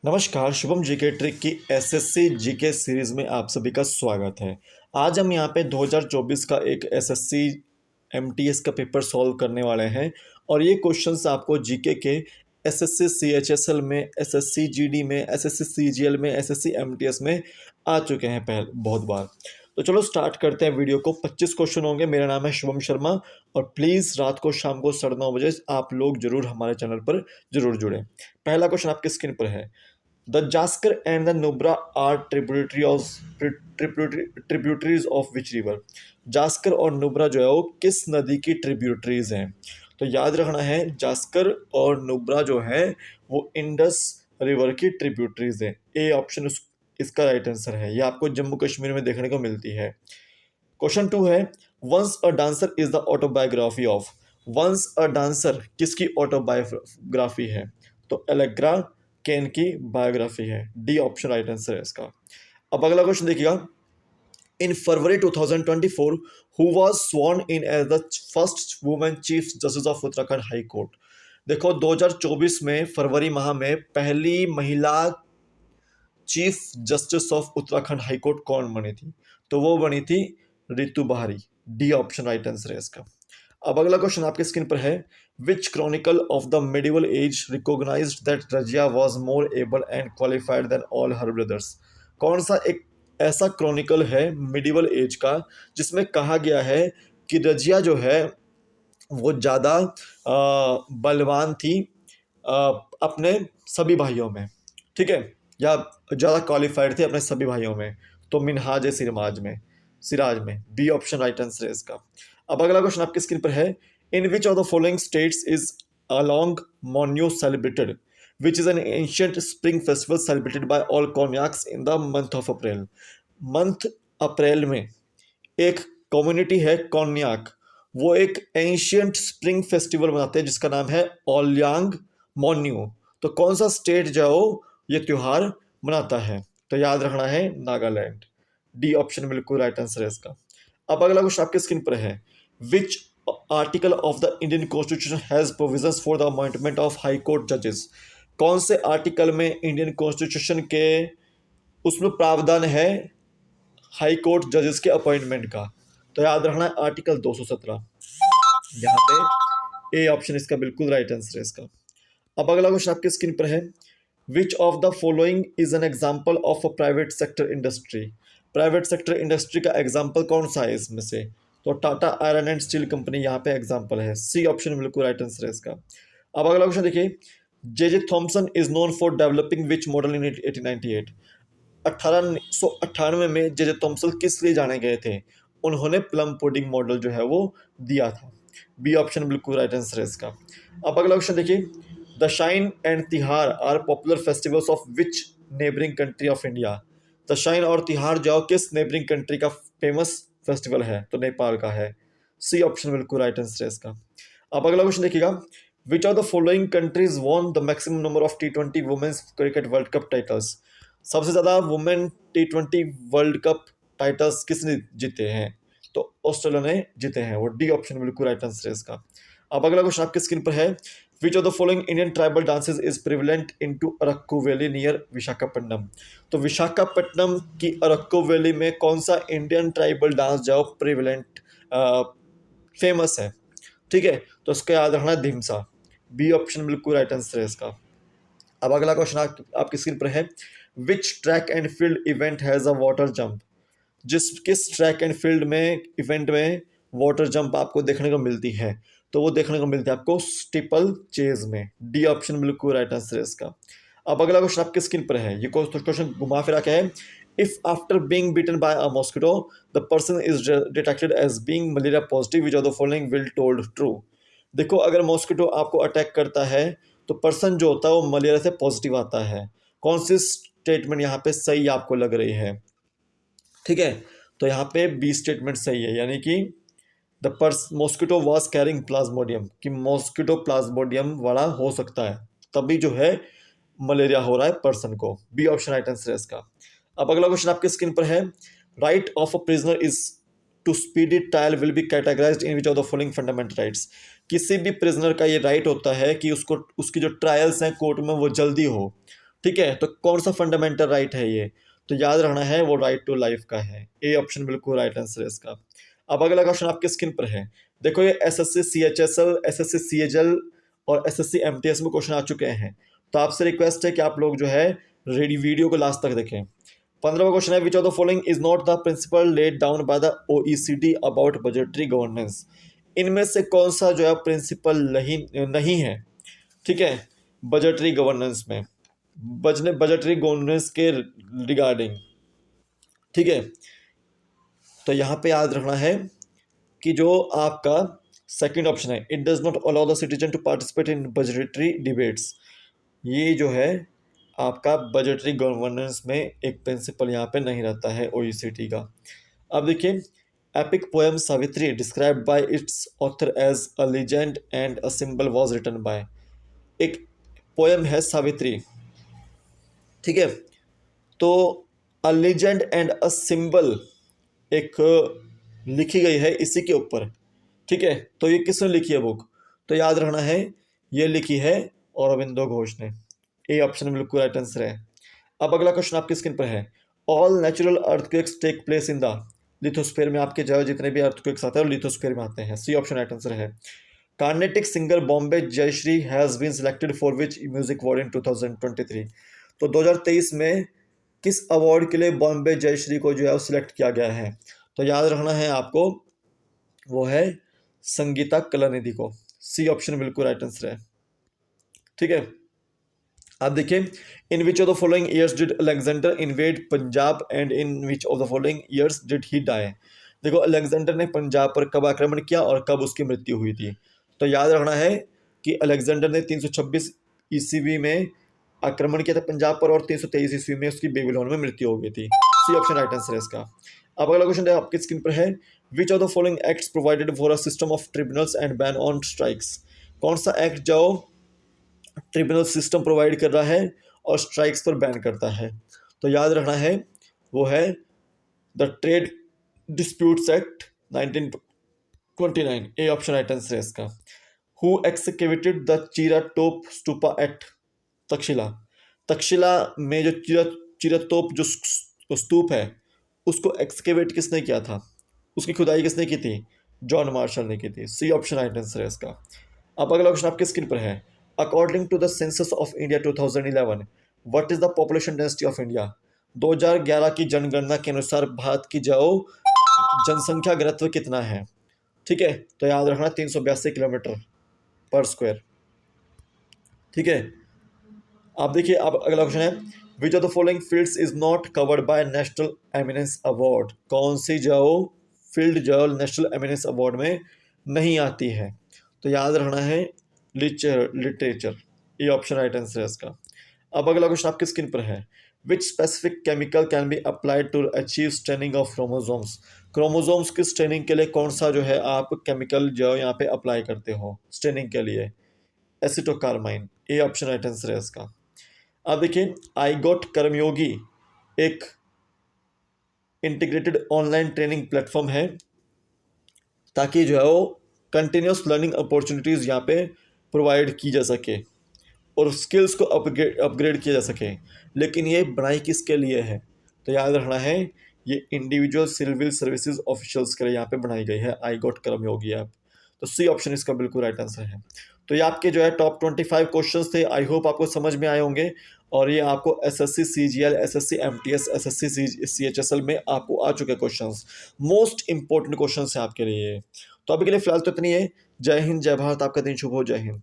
नमस्कार, Shubham GK trick की SSC GK series में आप सभी का स्वागत है। आज हम यहाँ पे 2024 का एक एसएससी एमटीएस का पेपर सॉल्व करने वाले हैं और ये क्वेश्चंस आपको जीके के एसएससी सीएचएसएल में, एसएससी जीडी में, एसएससी सीजीएल में, एसएससी एमटीएस में आ चुके हैं पहले बहुत बार। तो चलो स्टार्ट करते हैं वीडियो को। 25 क्वेश्चन होंगे। मेरा नाम है शुभम शर्मा और प्लीज़ रात को शाम को 9:30 बजे आप लोग जरूर हमारे चैनल पर जरूर जुड़ें। पहला क्वेश्चन आपकी स्क्रीन पर है। The Jaskar and the Nubra are tributaries of which river? Zanskar और नुब्रा जो है वो किस नदी की ट्रिब्यूटरीज हैं? तो याद रखना है, जास्कर और नुब्रा जो है वो इंडस रिवर की ट्रिब्यूटरीज हैं। ए ऑप्शन इसका राइट आंसर है। ये आपको जम्मू कश्मीर में देखने को मिलती है। क्वेश्चन 2 है, once a dancer is the autobiography of. Once a dancer किसकी ऑटोबायोग्राफी है? तो एलेग्रा केन की बायोग्राफी है। डी ऑप्शन राइट आंसर है इसका। अब अगला क्वेश्चन देखिएगा। In February 2024 who was sworn in as the first women chief justice of Uttarakhand high court. देखो 2024 में फरवरी माह में पहली महिला chief justice of Uttarakhand high court कौन बनी थी? तो वो बनी थी रितु बहारी। डी ऑप्शन राइट आंसर है इसका। अब अगला क्वेश्चन आपके स्क्रीन पर है। Which chronicle of the medieval age recognised that Razia was more able and qualified than all her brothers. कौन सा एक ऐसा क्रॉनिकल है मिडिवल एज का जिसमें कहा गया है कि रजिया जो है वो ज़्यादा बलवान थी अपने सभी भाइयों में, ठीक है, या ज़्यादा क्वालिफाइड थे अपने सभी भाइयों में? तो मिनहाज सिराज में बी ऑप्शन राइट आंसर है इसका। अब अगला क्वेश्चन आपकी स्क्रीन पर है। In which of the following states is Aoling Monyu celebrated which is an ancient spring festival celebrated by all Konyaks in the month of April. Month April में एक कम्युनिटी है कॉन्याक, वो एक एंशियंट स्प्रिंग फेस्टिवल मनाते हैं जिसका नाम है ओलियांग मोन्यू। तो कौन सा स्टेट जो ये त्योहार मनाता है? तो याद रखना है नागालैंड। डी ऑप्शन बिल्कुल राइट आंसर है इसका। अब अगला क्वेश्चन आपके स्क्रीन पर है। Which article of the Indian constitution has provisions for the appointment of high court जजेस। कौन से आर्टिकल में इंडियन कॉन्स्टिट्यूशन के उसमें प्रावधान है हाई कोर्ट जजेस के अपॉइंटमेंट का? तो याद रखना है आर्टिकल 217। यहाँ पे ए ऑप्शन इसका बिल्कुल राइट आंसर है इसका। अब अगला क्वेश्चन आपके स्क्रीन पर है। Which of the following is an example of a private sector industry. Private sector industry का एग्जाम्पल कौन सा है इसमें से? तो Tata iron and steel company यहाँ पे एग्जाम्पल है। सी ऑप्शन बिल्कुल राइट आंसर है इसका। अब अगला क्वेश्चन देखिए। J Thomson is known for developing which model in 1898। 1898 में जे थॉमसन किस लिए जाने गए थे? उन्होंने प्लम पुडिंग मॉडल जो है वो दिया था। बी ऑप्शन बिल्कुल राइट आंसर है इसका। अब अगला क्वेश्चन देखिए। Dashain and Tihar are popular festivals of which neighbouring country of India. Dashain और तिहार जो किस नेबरिंग कंट्री का फेमस फेस्टिवल है? तो नेपाल का है। सी ऑप्शन बिल्कुल राइट आंसर है इसका। अब अगला क्वेश्चन देखिएगा। Which of the following countries won the maximum number of T20 women's cricket world cup titles. सबसे ज़्यादा women T20 world cup titles किसने जीते हैं? तो ऑस्ट्रेलिया ने जीते हैं। वो डी ऑप्शन बिल्कुल राइट आंसर है इसका। अब अगला क्वेश्चन आपकी स्क्रीन पर है। Which of the following Indian tribal dances is prevalent into Araku valley near Visakhapatnam. तो विशाखापट्टनम की अरक्कू वैली में कौन सा इंडियन ट्राइबल डांस जो प्रिविलेंट फेमस है? ठीक है, तो इसका याद रखना है धिमसा। बी ऑप्शन बिल्कुल राइट आंसर है इसका। अब अगला क्वेश्चन आपकी स्क्रीन पर है। विच track and field event has a water jump. किस ट्रैक एंड फील्ड में इवेंट में वाटर जंप आपको देखने को मिलती है? तो वो देखने को मिलती है आपको स्टीपल चेज में। डी ऑप्शन बिल्कुल राइट आंसर है इसका। अब अगला क्वेश्चन आपके स्क्रीन पर है। ये क्वेश्चन घुमा फिरा के है। If after being beaten by a mosquito the person is detected as being malaria positive which of the following will told true. देखो अगर मॉस्किटो आपको अटैक करता है तो पर्सन जो होता है वो मलेरिया से पॉजिटिव आता है। कौन सी स्टेटमेंट यहाँ पे सही आपको लग रही है? ठीक है, तो यहाँ पे बी स्टेटमेंट सही है, यानी कि the mosquito was carrying Plasmodium, कि मॉस्किटो प्लाज्मोडियम वाला हो सकता है, तभी जो है मलेरिया हो रहा है पर्सन को। बी ऑप्शन राइट आंसर है इसका। अब अगला क्वेश्चन आपके स्क्रीन पर है। Right of a prisoner is to speedy trial will be categorised in which of the following fundamental rights. किसी भी प्रिजनर का ये राइट होता है कि उसको उसकी जो ट्रायल्स हैं कोर्ट में वो जल्दी हो, ठीक है, तो कौन सा फंडामेंटल राइट है ये? तो याद रखना है वो राइट टू लाइफ का है। ए ऑप्शन बिल्कुल राइट आंसर है इसका। अब अगला क्वेश्चन आपके स्क्रीन पर है, देखो ये एसएससी सीएचएसएल, एसएससी सीएचएल और एसएससी एमटीएस में क्वेश्चन आ चुके हैं, तो आपसे रिक्वेस्ट है कि आप लोग जो है रेडी वीडियो को लास्ट तक देखें। 15वां क्वेश्चन है, which of the following is not the principle laid down by the OECD about budgetary governance? इनमें से कौन सा जो है प्रिंसिपल नहीं है, ठीक है, बजटरी गवर्नेंस में, बजटरी गवर्नेंस के रिगार्डिंग, ठीक है। तो यहाँ पे याद रखना है कि जो आपका सेकंड ऑप्शन है, it does not allow the citizen to participate in budgetary debates, ये जो है आपका बजटरी गवर्नेंस में एक प्रिंसिपल यहाँ पे नहीं रहता है ओईसीटी का। अब देखिए, epic poem Savitri described by its author as a legend and a symbol was written by, एक पोएम है सावित्री, ठीक है, तो a legend and a symbol एक लिखी गई है इसी के ऊपर, ठीक है। तो ये किसने लिखी है बुक? तो याद रखना है ये लिखी है औरबिंदो घोष ने। ए ऑप्शन बिल्कुल राइट आंसर है। अब अगला क्वेश्चन आपकी स्क्रीन पर है, all natural earthquakes take place in the lithosphere में, आपके जो जितने भी अर्थक्वेक्स आते हैं लिथोस्फीयर में आते हैं। सी ऑप्शन राइट आंसर है। Carnatic singer Bombay Jayashri has been selected for which music award in 2023? तो 2023 में किस अवार्ड के लिए बॉम्बे जयश्री को जो है सिलेक्ट किया गया है? तो याद रखना है आपको, वो है संगीता कलानिधि को। सी ऑप्शन बिल्कुल राइट आंसर है, ठीक है। अब देखिए, in which of the following years did Alexander invade Punjab and in which of the following years did he die? देखो, अलेक्जेंडर ने पंजाब पर कब आक्रमण किया और कब उसकी मृत्यु हुई थी? तो याद रखना है कि अलेक्जेंडर ने 326 ईस्वी में आक्रमण किया था पंजाब पर और 323 ईस्वी में उसकी बेबीलोन में मृत्यु हो गई थी। सी ऑप्शन राइट आंसर है इसका। अब अगला क्वेश्चन आपकी स्क्रीन पर है, which of the following acts provided for a system of tribunals and ban on strikes? कौन सा एक्ट जो ट्रिब्यूनल सिस्टम प्रोवाइड कर रहा है और स्ट्राइक्स पर बैन करता है? तो याद रखना है वो है the trade disputes act 1929। A option right answer है इसका। हु एक्सकेवेटेड द चीरा टोप स्टूपा एट तक्षशिला? तक्षशिला में जो चिरातोप जो स्तूप है उसको एक्सकेवेट किसने किया था, उसकी खुदाई किसने की थी? जॉन मार्शल ने की थी। सी ऑप्शन राइट आंसर है इसका। अब अगला क्वेश्चन आपके स्क्रीन पर है, according to the census of India 2011 what is the population density of India? 2011 की जनगणना के अनुसार भारत की जो जनसंख्या घनत्व कितना है, ठीक है। तो याद रखना 382 किलोमीटर पर स्क्वायर, ठीक है। आप देखिए, अब अगला क्वेश्चन है, which of the following fields is not covered by national eminence award? कौन सी जो फील्ड जो नेशनल एमिनेंस अवार्ड में नहीं आती है? तो याद रखना है लिटरेचर। ये ऑप्शन राइट आंसर है इसका। अब अगला क्वेश्चन आपकी स्क्रीन पर है, which specific chemical can be applied to achieve staining of chromosomes? Chromosomes की स्टेनिंग के लिए कौन सा जो है आप केमिकल जो यहाँ पे अप्लाई करते हो स्टेनिंग के लिए? एसिटोकार्माइन। ए ऑप्शन राइट आंसर है इसका। अब देखिए, आई गॉट कर्मयोगी एक इंटीग्रेटेड ऑनलाइन ट्रेनिंग प्लेटफॉर्म है ताकि जो है वो कंटिन्यूस लर्निंग अपॉर्चुनिटीज़ यहाँ पे प्रोवाइड की जा सके और स्किल्स को अपग्रेड किया जा सके। लेकिन ये बनाई किसके लिए है? तो याद रखना है ये इंडिविजुअल सिविल सर्विसेज ऑफिशियल्स के लिए यहाँ पे बनाई गई है आई गॉट कर्मयोगी ऐप। तो सी ऑप्शन इसका बिल्कुल राइट आंसर है। तो ये आपके जो है टॉप 25 क्वेश्चंस थे, आई होप आपको समझ में आए होंगे और ये आपको SSC CGL, SSC MTS, SSC CHSL में आपको आ चुके क्वेश्चंस, मोस्ट इंपॉर्टेंट क्वेश्चंस हैं आपके लिए। तो अभी के लिए फिलहाल तो इतनी है। जय हिंद, जय भारत, आपका दिन शुभ हो। जय हिंद।